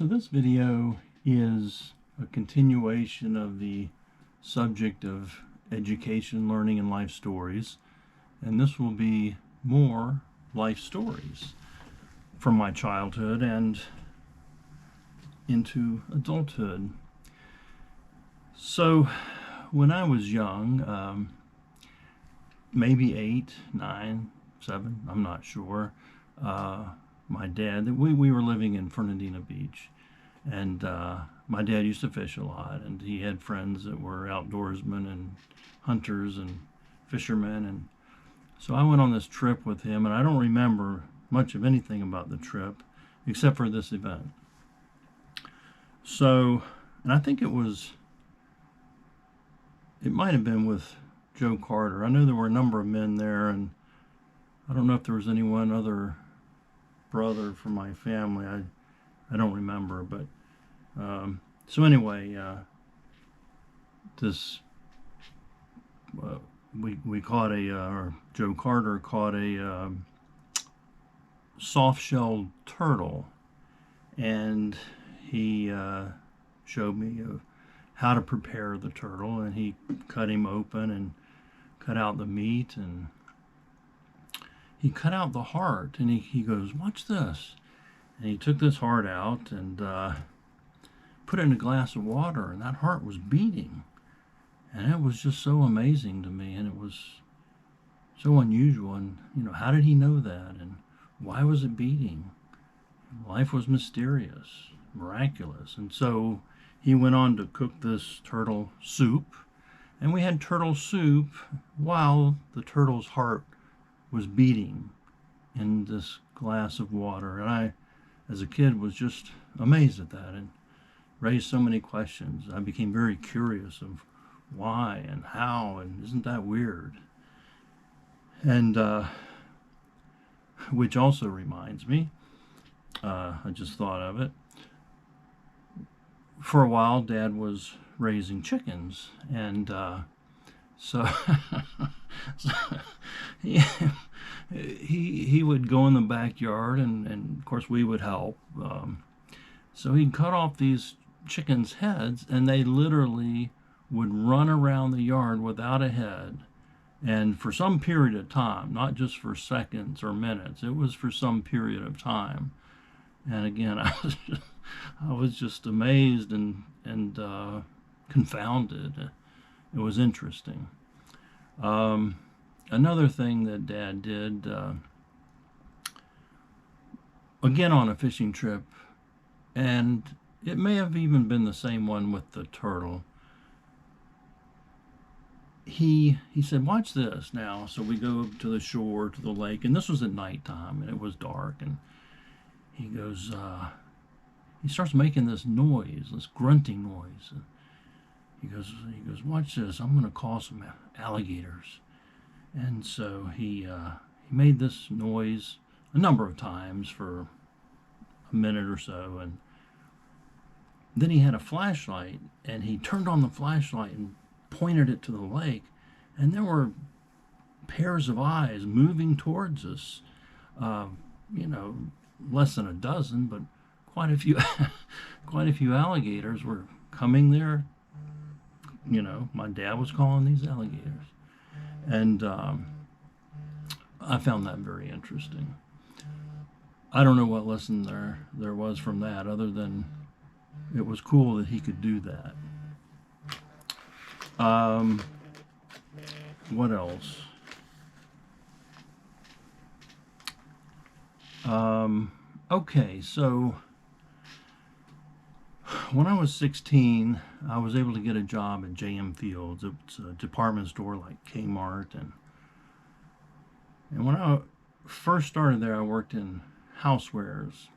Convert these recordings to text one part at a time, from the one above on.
So this video is a continuation of the subject of education, learning, and life stories. And this will be more life stories from my childhood and into adulthood. So when I was young, maybe 8, 9, 7, I'm not sure, my dad, we were living in Fernandina Beach, and my dad used to fish a lot, and he had friends that were outdoorsmen and hunters and fishermen, and so I went on this trip with him, and I don't remember much of anything about the trip except for this event. So, and I think it might have been with Joe Carter. I know there were a number of men there, and I don't know if there was any one other brother from my family. I don't remember, but so anyway, we caught or Joe Carter caught a soft-shelled turtle, and he showed me how to prepare the turtle, and he cut him open and cut out the meat, and he cut out the heart, and he goes, "Watch this." And he took this heart out and put it in a glass of water, and that heart was beating. And it was just so amazing to me, and it was so unusual. And, how did he know that? And why was it beating? Life was mysterious, miraculous. And so he went on to cook this turtle soup, and we had turtle soup while the turtle's heart was beating in this glass of water. And I, as a kid, was just amazed at that and raised so many questions. I became very curious of why and how, and isn't that weird? And which also reminds me, I just thought of it, for a while Dad was raising chickens, and so he would go in the backyard, and of course we would help. So he'd cut off these chickens' heads, and they literally would run around the yard without a head. And for some period of time, not just for seconds or minutes, it was for some period of time. And again, I was just amazed and confounded. It was interesting. Another thing that Dad did, again on a fishing trip, and it may have even been the same one with the turtle. He said, "Watch this now." So we go to the shore, to the lake, and this was at nighttime, and it was dark, and he goes, he starts making this noise, this grunting noise. And he goes, "Watch this, I'm going to call some alligators." And so he made this noise a number of times for a minute or so, and then he had a flashlight, and he turned on the flashlight and pointed it to the lake, and there were pairs of eyes moving towards us. Less than a dozen, but quite a few alligators were coming there. My dad was calling these alligators, and I found that very interesting. I don't know what lesson there was from that, other than it was cool that he could do that. What else? Okay, so when I was 16, I was able to get a job at J.M. Fields. It's a department store like Kmart, and when I first started there, I worked in housewares,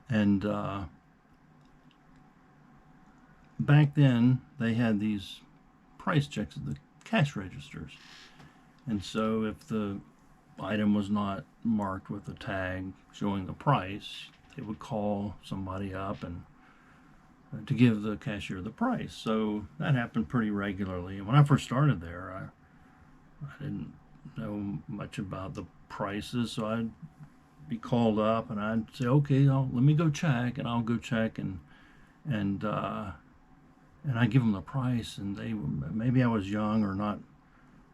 and back then they had these price checks at the cash registers, and so if the item was not marked with a tag showing the price, they would call somebody up and to give the cashier the price. So that happened pretty regularly. And when I first started there, I didn't know much about the prices, so I be called up, and I'd say, okay, let me go check, and I'll go check, and I give them the price, and maybe I was young or not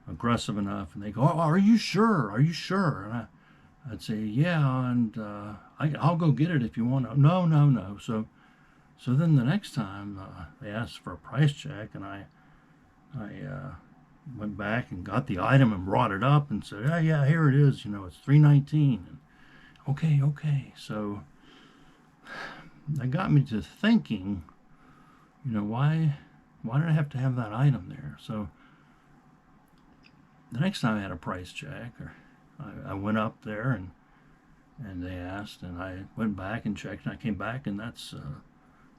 aggressive enough, and they go, oh, are you sure? Are you sure? And I'd say, yeah, and I'll go get it if you want to. No, no, no. So then the next time they asked for a price check, and I went back and got the item and brought it up and said, yeah, yeah, here it is. It's $319. And okay, okay. So that got me to thinking, why did I have to have that item there? So the next time I had a price check, or I went up there and they asked, and I went back and checked, and I came back, and that's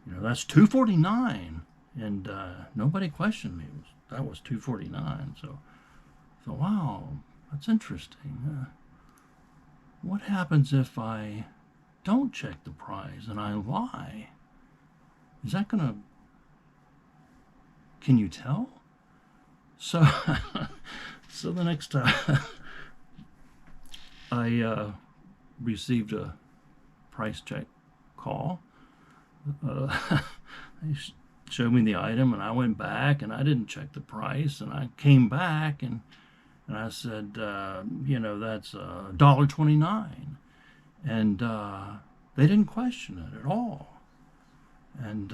$249, and nobody questioned me. That was $249. So I thought, wow, that's interesting. What happens if I don't check the price and I lie? Is that gonna? Can you tell? So, so the next time I received a price check call, they showed me the item, and I went back, and I didn't check the price, and I came back, and I said, that's $1.29, and they didn't question it at all. And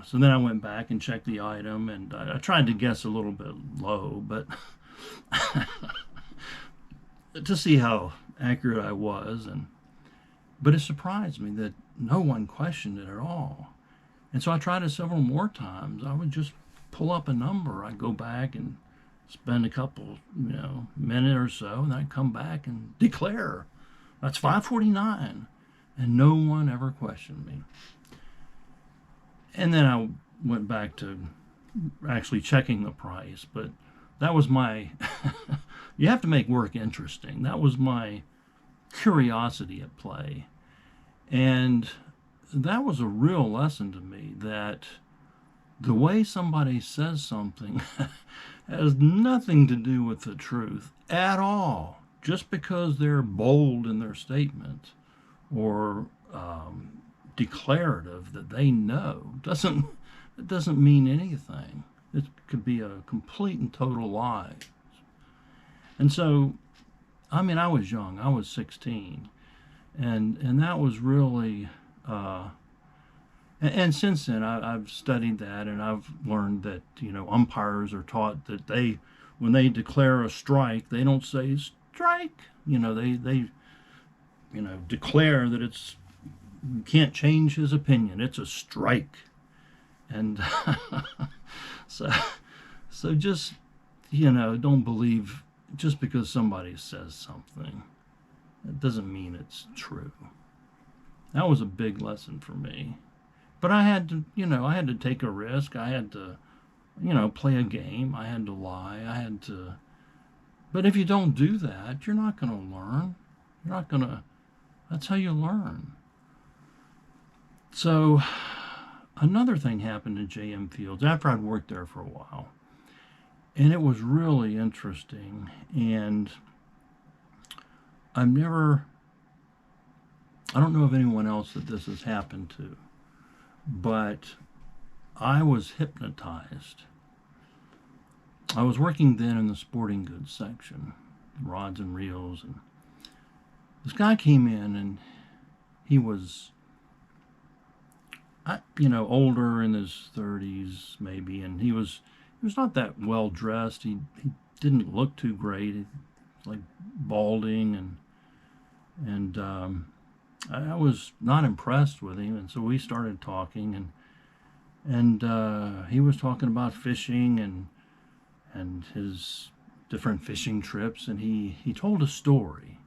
so then I went back and checked the item, and I tried to guess a little bit low, but to see how accurate I was. But it surprised me that no one questioned it at all. And so I tried it several more times. I would just pull up a number. I'd go back and spend a couple, minute or so, and I'd come back and declare, that's $5.49, and no one ever questioned me. And then I went back to actually checking the price, but that was my, you have to make work interesting. That was my curiosity at play. And that was a real lesson to me, that the way somebody says something has nothing to do with the truth at all. Just because they're bold in their statement or declarative that they know it doesn't mean anything. It could be a complete and total lie. And so, I was young. I was 16, and that was really. And since then, I've studied that, and I've learned that umpires are taught that when they declare a strike, they don't say strike. They declare that you can't change his opinion. It's a strike, and so just don't believe just because somebody says something. It doesn't mean it's true. That was a big lesson for me. But I had to take a risk. I had to, play a game. I had to lie. But if you don't do that, you're not going to learn. That's how you learn. So another thing happened in JM Fields after I'd worked there for a while. And it was really interesting. And I don't know of anyone else that this has happened to, but I was hypnotized. I was working then in the sporting goods section, rods and reels, and this guy came in, and he was, older, in his 30s maybe, and he was not that well dressed. He didn't look too great. He was like balding, and I was not impressed with him, and so we started talking, and he was talking about fishing and his different fishing trips, and he told a story.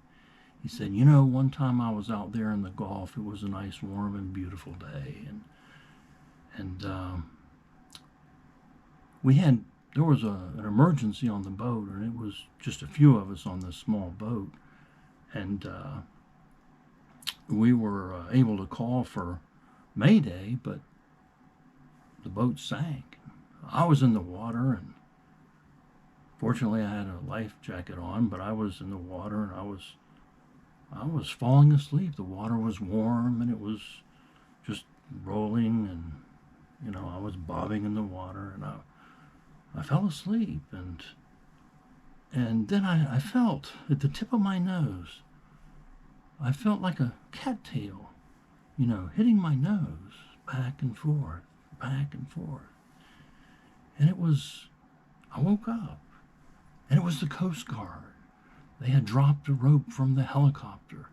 He said, one time I was out there in the Gulf. It was a nice, warm, and beautiful day, and there was an emergency on the boat, and it was just a few of us on this small boat, and we were able to call for Mayday, but the boat sank. I was in the water, and fortunately I had a life jacket on, but I was in the water, and I I was falling asleep. The water was warm and it was just rolling, and I was bobbing in the water, and I fell asleep, and then I felt at the tip of my nose, I felt like a cattail, hitting my nose back and forth, back and forth. And I woke up, and it was the Coast Guard. They had dropped a rope from the helicopter.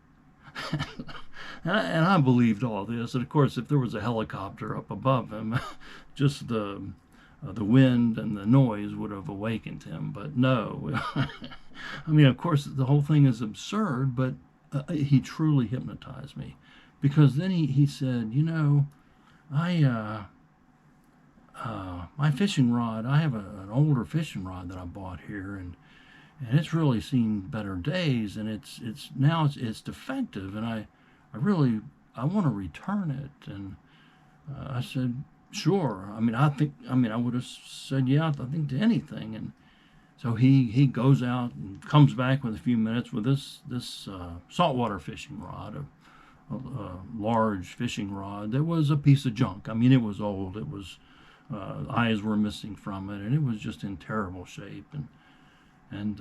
And I believed all this. And of course, if there was a helicopter up above him, just the wind and the noise would have awakened him. But no. I mean, of course, the whole thing is absurd, but he truly hypnotized me. Because then he said, I my fishing rod, I have an older fishing rod that I bought here, and it's really seen better days, and it's now it's defective, and I really I want to return it. And I said, sure. I mean, I would have said yeah, I think to anything. And so he goes out and comes back with a few minutes with this saltwater fishing rod, a large fishing rod that was a piece of junk. I mean, it was old. It was eyes were missing from it, and it was just in terrible shape. And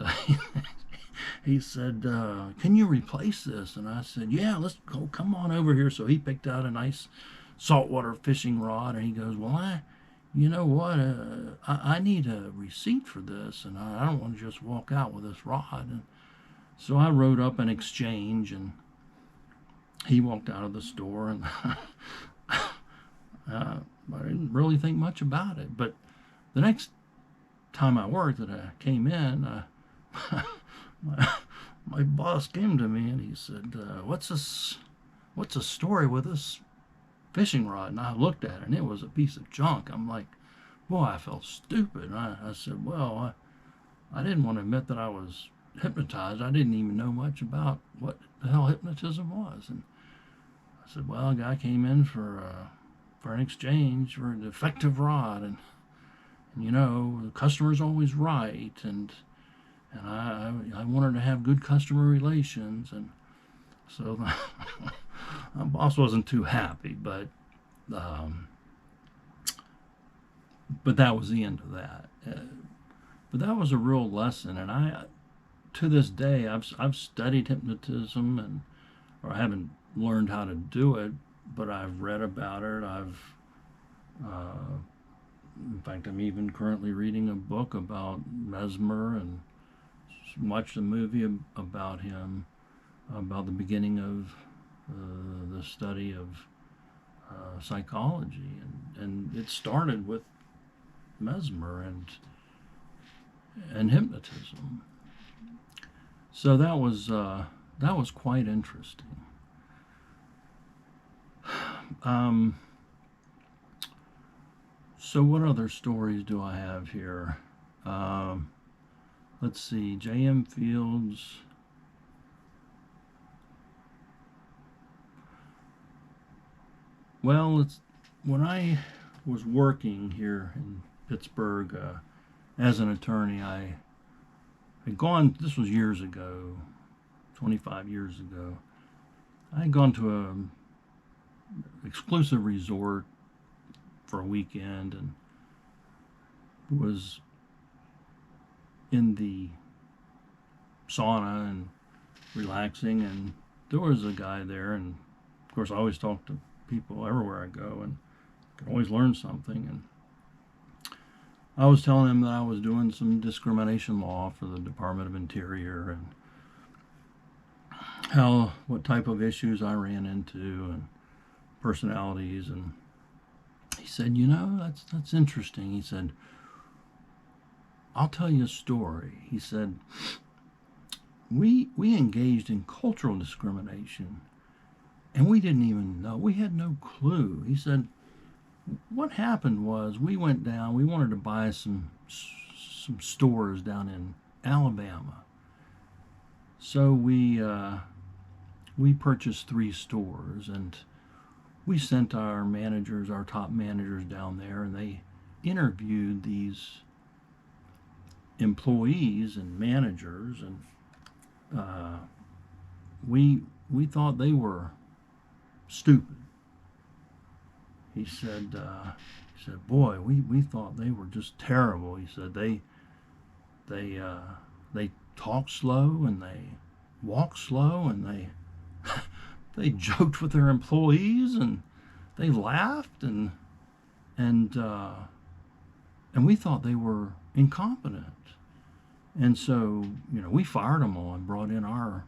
he said, can you replace this? And I said, yeah, let's go. Come on over here. So he picked out a nice saltwater fishing rod, and he goes, well, you know what? I need a receipt for this, and I don't want to just walk out with this rod. And so I wrote up an exchange, and he walked out of the store, and I didn't really think much about it. But the next time I worked that I came in, my boss came to me and he said, what's the story with this fishing rod? And I looked at it, and it was a piece of junk. I'm like, boy, I felt stupid. And I said, well, I didn't want to admit that I was hypnotized. I didn't even know much about what the hell hypnotism was. And I said, well, a guy came in for an exchange for a defective rod, and the customer's always right, and I wanted to have good customer relations. And so my boss wasn't too happy, but that was the end of that. But that was a real lesson, and to this day, I've studied hypnotism, or I haven't learned how to do it, but I've read about it. In fact, I'm even currently reading a book about Mesmer, and watched a movie about him, about the beginning of the study of psychology, and it started with Mesmer and hypnotism. So that was quite interesting. So what other stories do I have here? Let's see, J.M. Fields. Well, when I was working here in Pittsburgh as an attorney, I had gone, this was years ago, 25 years ago, I had gone to an exclusive resort for a weekend, and was in the sauna and relaxing, and there was a guy there, and of course I always talk to people everywhere I go, and can always learn something. And I was telling him that I was doing some discrimination law for the Department of Interior, and what type of issues I ran into, and personalities. And he said, that's interesting. He said, I'll tell you a story. He said, we engaged in cultural discrimination, and we didn't even know. We had no clue. He said, what happened was we went down. We wanted to buy some stores down in Alabama. So we purchased 3 stores, and we sent our top managers down there, and they interviewed these employees and managers, and we thought they were stupid. He said, boy, we thought they were just terrible. He said they they talk slow and they walk slow and they joked with their employees and they laughed and and we thought they were incompetent. And so, we fired them all and brought in our,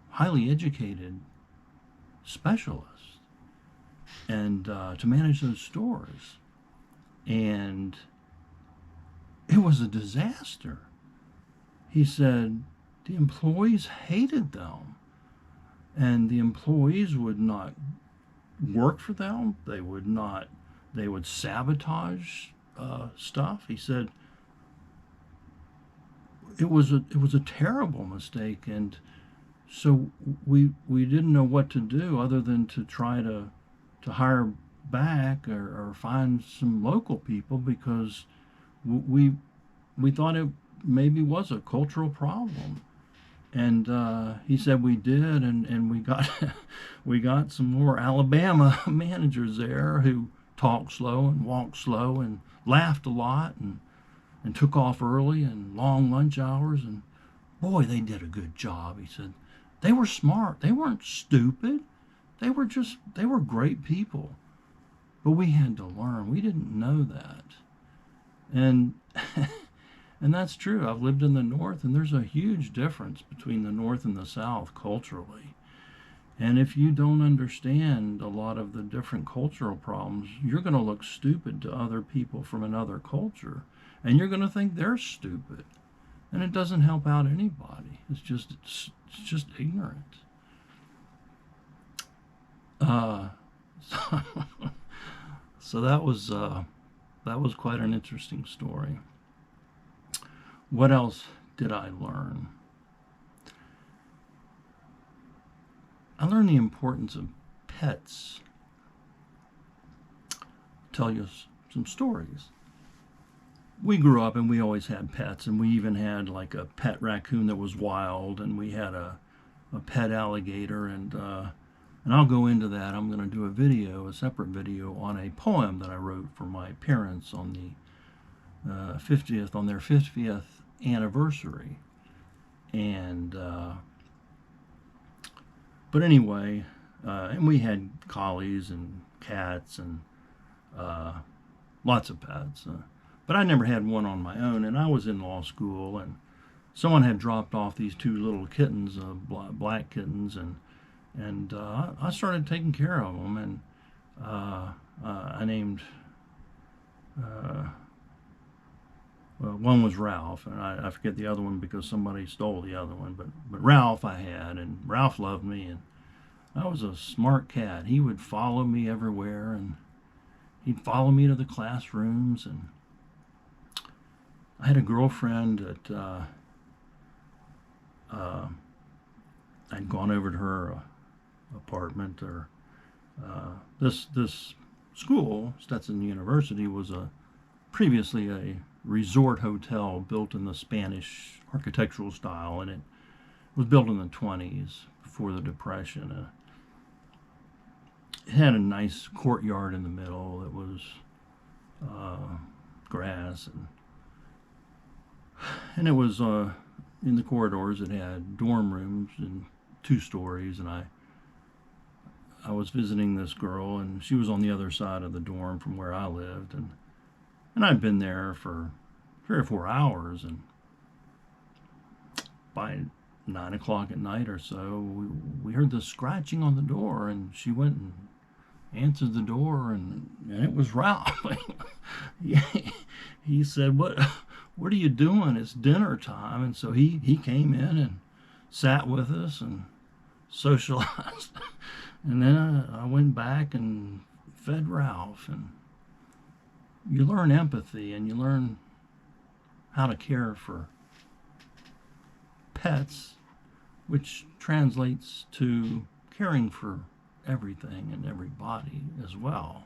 highly educated specialists and to manage those stores. And it was a disaster. He said the employees hated them, and the employees would not work for them. They would sabotage stuff. He said it was a terrible mistake, and so we didn't know what to do other than to try to hire back or find some local people, because we thought it maybe was a cultural problem. And he said we did, and we got we got some more Alabama managers there who talked slow and walked slow and laughed a lot and took off early and long lunch hours, and boy, they did a good job. He said they were smart. They weren't stupid. They were great people. But we had to learn. We didn't know that. And and that's true. I've lived in the North, and there's a huge difference between the North and the South culturally. And if you don't understand a lot of the different cultural problems, you're going to look stupid to other people from another culture, and you're going to think they're stupid. And it doesn't help out anybody. It's just ignorant. So, so that was quite an interesting story. What else did I learn? I learned the importance of pets. I'll tell you some stories. We grew up and we always had pets, and we even had like a pet raccoon that was wild, and we had a pet alligator, and I'll go into that. I'm going to do a separate video on a poem that I wrote for my parents on their 50th anniversary. And but anyway, and we had collies and cats and lots of pets. But I never had one on my own, and I was in law school, and someone had dropped off these two little kittens, black kittens, and I started taking care of them, and I named, well, one was Ralph, and I forget the other one because somebody stole the other one, but Ralph I had, and Ralph loved me, and I was a smart cat. He would follow me everywhere, and he'd follow me to the classrooms, and I had a girlfriend that I'd gone over to her apartment, or this school, Stetson University, was previously a resort hotel built in the Spanish architectural style, and it was built in the 20s before the Depression. It had a nice courtyard in the middle that was grass, and it was in the corridors. It had dorm rooms and 2 stories, and I was visiting this girl, and she was on the other side of the dorm from where I lived, and I'd been there for 3 or 4 hours, and by 9 o'clock at night or so, we heard this scratching on the door, and she went and answered the door, and it was Ralph. He said, what are you doing? It's dinner time. And so he came in and sat with us and socialized. And then I went back and fed Ralph. And you learn empathy, and you learn how to care for pets, which translates to caring for everything and everybody as well,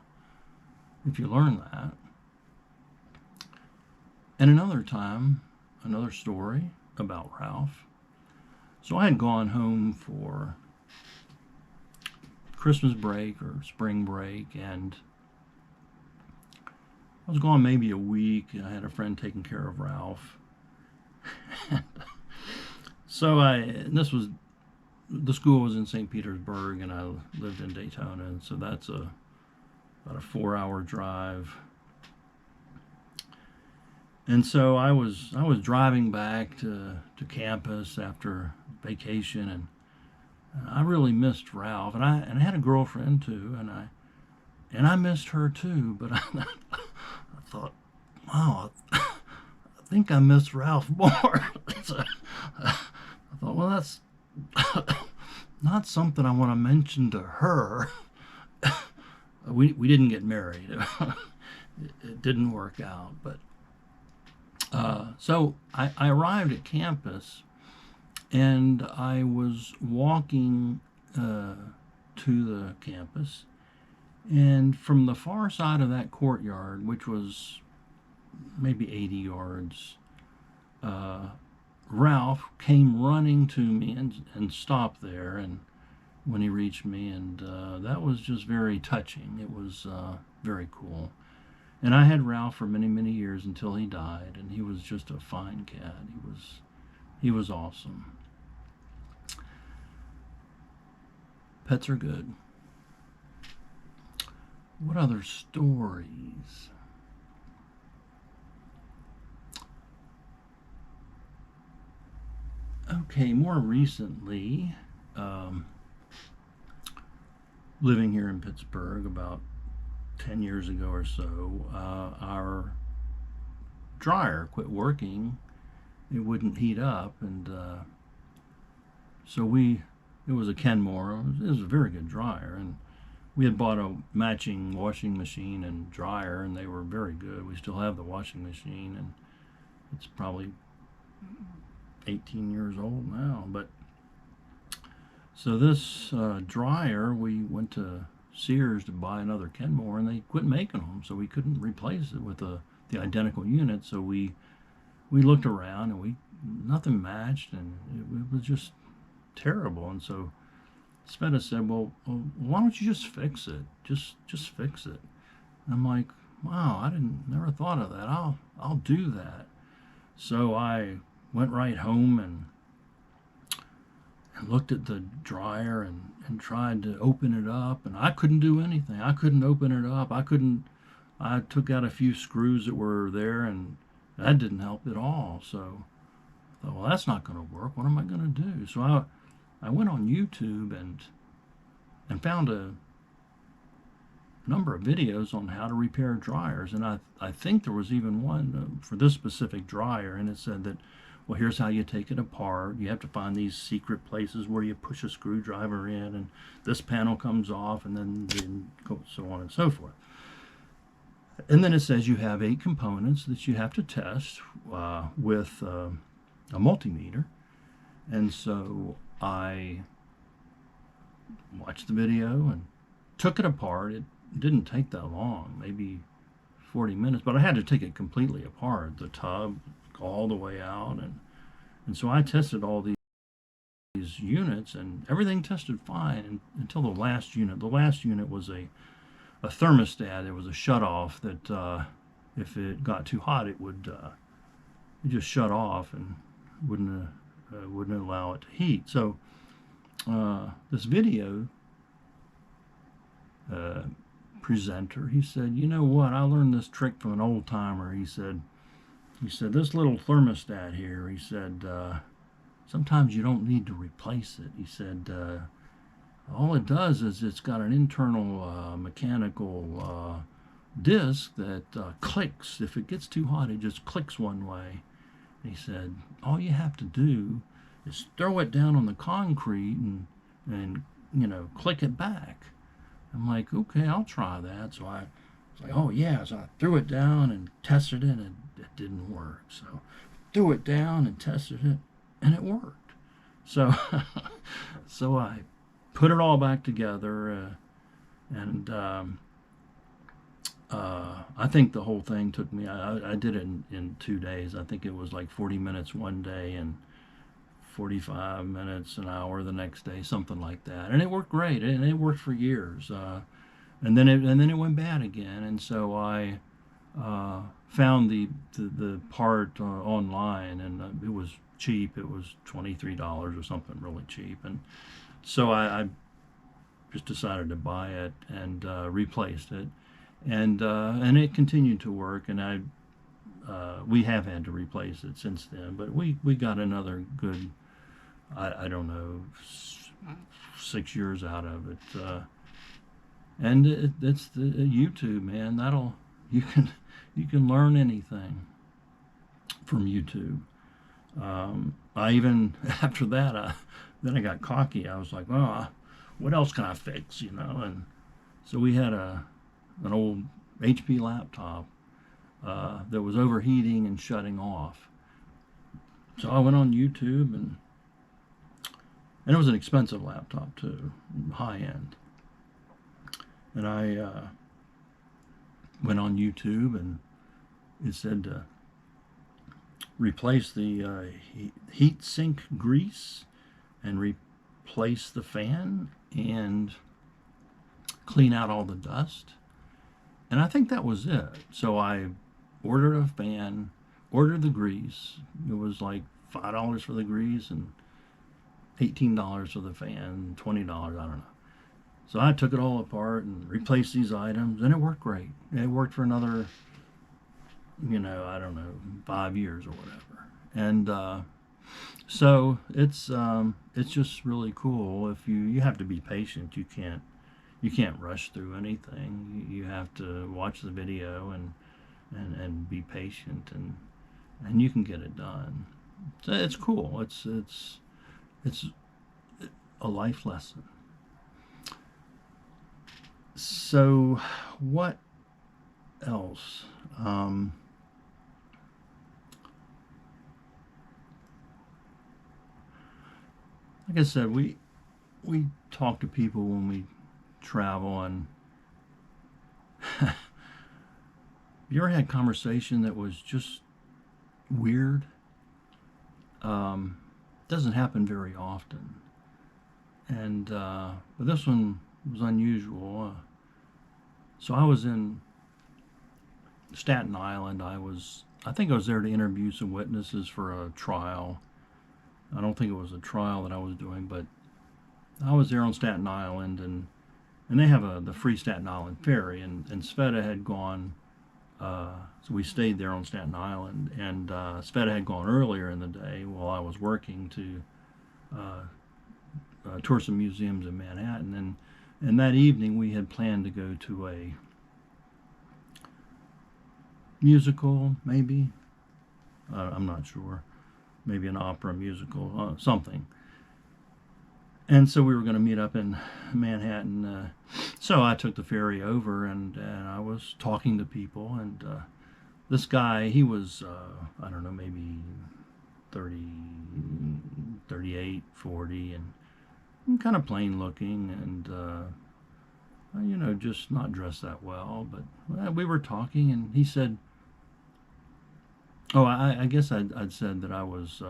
if you learn that. And another time, another story about Ralph. So I had gone home for Christmas break or spring break, and I was gone maybe a week. I had a friend taking care of Ralph. So the school was in St. Petersburg, and I lived in Daytona, and so that's about a 4-hour drive. And so I was driving back to campus after vacation, and I really missed Ralph, and I had a girlfriend too, and I missed her too, but I thought, wow, I think I missed Ralph more. So I thought, well, that's not something I want to mention to her. We didn't get married. It didn't work out, but so I arrived at campus, and I was walking to the campus, and from the far side of that courtyard, which was maybe 80 yards, Ralph came running to me and stopped there, and when he reached me, and that was just very touching. It was very cool. And I had Ralph for many, many years until he died, and he was just a fine cat. He was awesome. Pets are good. What other stories? Okay, more recently, living here in Pittsburgh about 10 years ago or so, our dryer quit working. It wouldn't heat up, and so it was a Kenmore. It was a very good dryer, and we had bought a matching washing machine and dryer, and they were very good. We still have the washing machine, and it's probably 18 years old now. But so this dryer, we went to Sears to buy another Kenmore, and they quit making them, so we couldn't replace it with the identical unit. So we looked around, and nothing matched, and it was just terrible. And so Sveta said, well, why don't you just fix it? Just fix it. And I'm like, wow, I never thought of that. I'll do that. So I went right home and looked at the dryer and tried to open it up, and I couldn't do anything. I couldn't open it up. I took out a few screws that were there, and that didn't help at all. So I thought, well, that's not going to work. What am I going to do? So I went on YouTube and found a number of videos on how to repair dryers, and I think there was even one for this specific dryer, and it said that, well, here's how you take it apart. You have to find these secret places where you push a screwdriver in, and this panel comes off, and then so on and so forth. And then it says you have 8 components that you have to test with a multimeter. And so I watched the video and took it apart. It didn't take that long, maybe 40 minutes, but I had to take it completely apart, the tub all the way out, and so I tested all these units, and everything tested fine until the last unit. The last unit was a thermostat. It was a shutoff that if it got too hot, it would just shut off and wouldn't allow it to heat. So this video presenter, he said, you know what, I learned this trick from an old timer. He said this little thermostat here, he said, sometimes you don't need to replace it. He said all it does is it's got an internal mechanical disc that clicks. If it gets too hot, it just clicks one way. And he said all you have to do is throw it down on the concrete and click it back. I'm like, okay, I'll try that. So I was like, oh yeah. So I threw it down and tested it, and it didn't work. So threw it down and tested it, and it worked. So so I put it all back together, and I think the whole thing took me, I did it in 2 days. I think it was like 40 minutes one day and 45 minutes, an hour the next day, something like that. And it worked great, and it worked for years. And then it went bad again, and so I found the part online, and it was cheap. It was $23 or something, really cheap, and so I just decided to buy it and replaced it, and it continued to work, and we have had to replace it since then, but we got another good, I don't know, 6 years out of it. And it's the YouTube, man. You can learn anything from YouTube. I even after that, then I got cocky. I was like, oh, what else can I fix, And so we had an old HP laptop that was overheating and shutting off. So I went on YouTube, and it was an expensive laptop too, high end. And I went on YouTube, and it said to replace the heat sink grease and replace the fan and clean out all the dust. And I think that was it. So I ordered a fan, ordered the grease. It was like $5 for the grease and $18 for the fan, $20, I don't know. So I took it all apart and replaced these items, and it worked great. It worked for another, I don't know, 5 years or whatever. And so it's just really cool. If you have to be patient. You can't rush through anything. You have to watch the video and be patient, and you can get it done. So it's cool. It's a life lesson. So what else? Like I said, we talk to people when we travel, and you ever had conversation that was just weird? Doesn't happen very often, and but this one was unusual. So I was in Staten Island. I think I was there to interview some witnesses for a trial. I don't think it was a trial that I was doing, but I was there on Staten Island, and they have the free Staten Island ferry, and Sveta had gone. So we stayed there on Staten Island, and Sveta had gone earlier in the day while I was working to tour some museums in Manhattan, and that evening we had planned to go to a musical, maybe. I'm not sure. Maybe an opera musical, something. And so we were going to meet up in Manhattan. So I took the ferry over, and I was talking to people, and this guy, he was, I don't know, maybe 30, 38, 40, and kind of plain looking, and just not dressed that well. But we were talking, and he said, oh, I guess I'd said that I was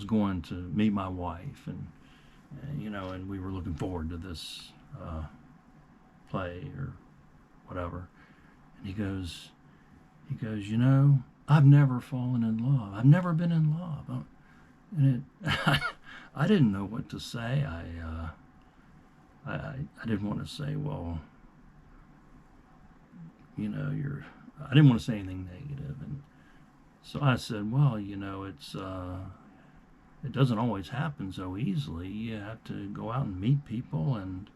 going to meet my wife, and we were looking forward to this play or whatever. And he goes, I've never fallen in love. I've never been in love. And I didn't know what to say. I didn't want to say, well, I didn't want to say anything negative. And so I said, well, it doesn't always happen so easily. You have to go out and meet people, and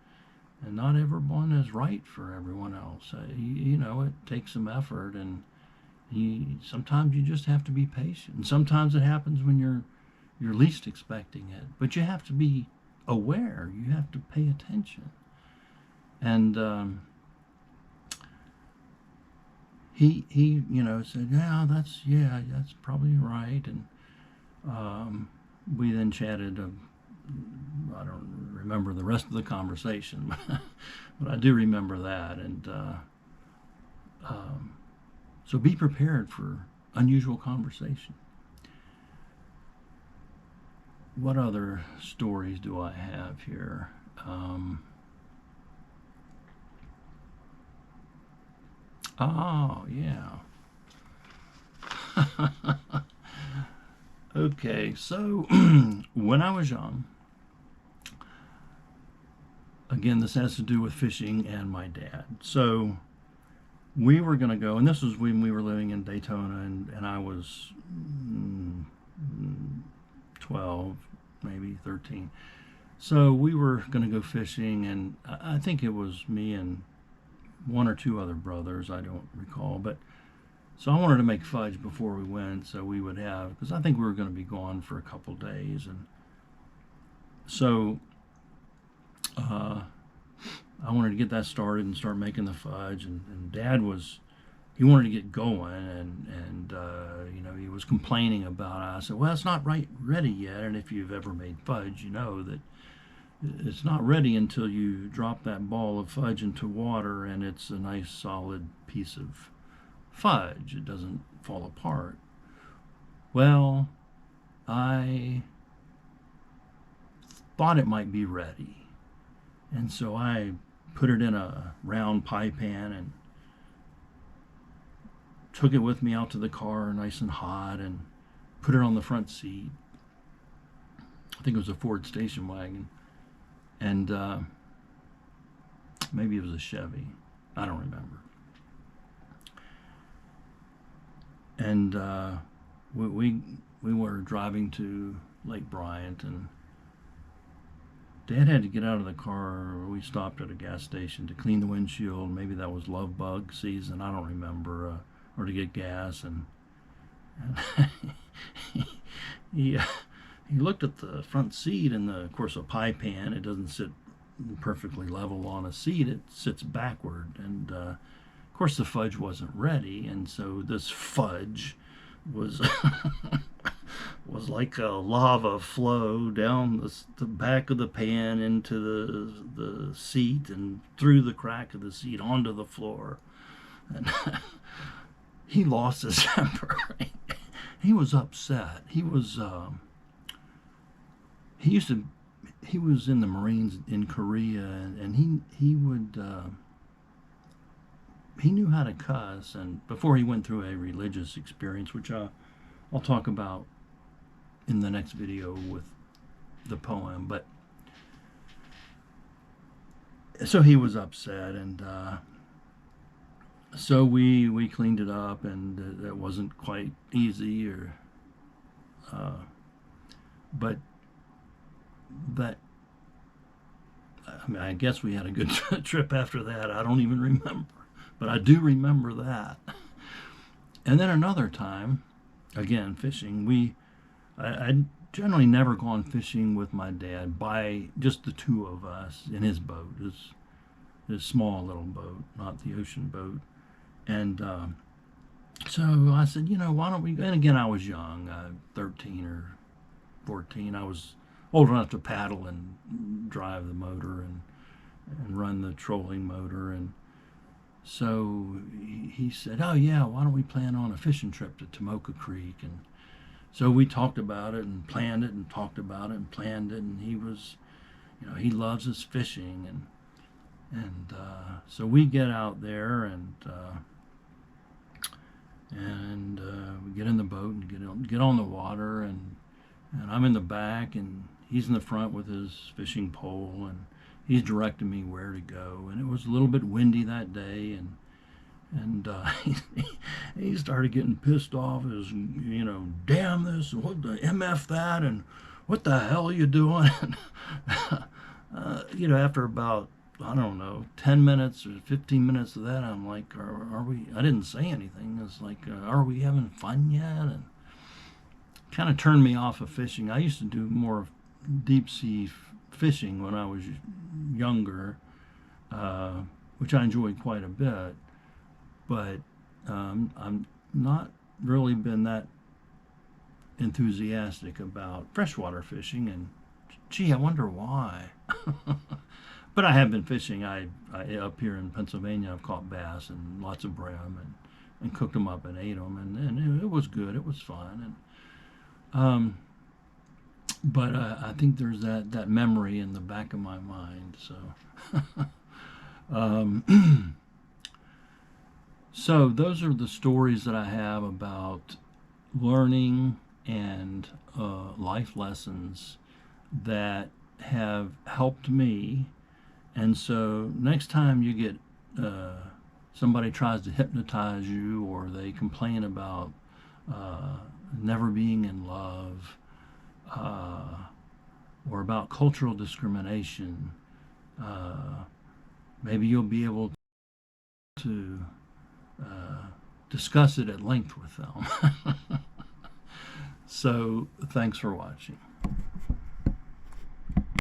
not everyone is right for everyone else. It takes some effort, and sometimes you just have to be patient. And sometimes it happens when you're least expecting it. But you have to be aware. You have to pay attention. And he said, that's probably right. And we then chatted. I don't remember the rest of the conversation, but I do remember that. And so be prepared for unusual conversation. what other stories do I have here? Oh, yeah. Okay, so when I was young, again, this has to do with fishing and my dad. So we were going to go, and this was when we were living in Daytona, and I was 12, maybe 13. So we were going to go fishing, and I think it was me and one or two other brothers, I don't recall. But so I wanted to make fudge before we went, so we would have, because I think we were going to be gone for a couple days. And so I wanted to get that started and start making the fudge. And Dad was, he wanted to get going, and he was complaining about it. I said, well, it's not ready yet. And if you've ever made fudge, you know that it's not ready until you drop that ball of fudge into water, and it's a nice solid piece of fudge. It doesn't fall apart. Well, I thought it might be ready, and so I put it in a round pie pan and took it with me out to the car, nice and hot, and put it on the front seat. I think it was a Ford station wagon, and maybe it was a Chevy. I don't remember. And we were driving to Lake Bryant, and Dad had to get out of the car. We stopped at a gas station to clean the windshield. Maybe that was love bug season. I don't remember. Or to get gas, and he looked at the front seat, and of course a pie pan, it doesn't sit perfectly level on a seat. It sits backward, and of course the fudge wasn't ready, and so this fudge was was like a lava flow down the back of the pan into the seat and through the crack of the seat onto the floor. And he lost his temper. He was upset. He was he was in the Marines in Korea, and he knew how to cuss, and before he went through a religious experience, which I'll talk about in the next video with the poem. But so he was upset, and so we cleaned it up, and it wasn't quite easy, or but I mean, I guess we had a good trip after that. I don't even remember, but I do remember that. And then another time, again fishing. I generally never gone fishing with my dad, by just the two of us in his boat, his small little boat, not the ocean boat. And so I said, why don't we? And again, I was young, 13 or 14. I was old enough to paddle and drive the motor and run the trolling motor. And so he said, oh yeah, why don't we plan on a fishing trip to Tomoka Creek? And so we talked about it and planned it and talked about it and planned it. And he was, he loves his fishing. And so we get out there, and we get in the boat and get on the water, and I'm in the back, and he's in the front with his fishing pole, and he's directing me where to go. And it was a little bit windy that day, and he started getting pissed off. As damn this, what the MF that, and what the hell are you doing? After about, I don't know, 10 minutes or 15 minutes of that, I'm like, are we? I didn't say anything. It's like, are we having fun yet? And kind of turned me off of fishing. I used to do more deep sea fishing when I was younger, which I enjoyed quite a bit. But I'm not really been that enthusiastic about freshwater fishing, and gee, I wonder why. But I have been fishing. I up here in Pennsylvania, I've caught bass and lots of brim, and cooked them up and ate them, and it was good. It was fun. And but I think there's that memory in the back of my mind. So, um, so those are the stories that I have about learning and life lessons that have helped me. And so next time you get somebody tries to hypnotize you, or they complain about uh, never being in love, uh, or about cultural discrimination, uh, maybe you'll be able to uh, discuss it at length with them. So thanks for watching.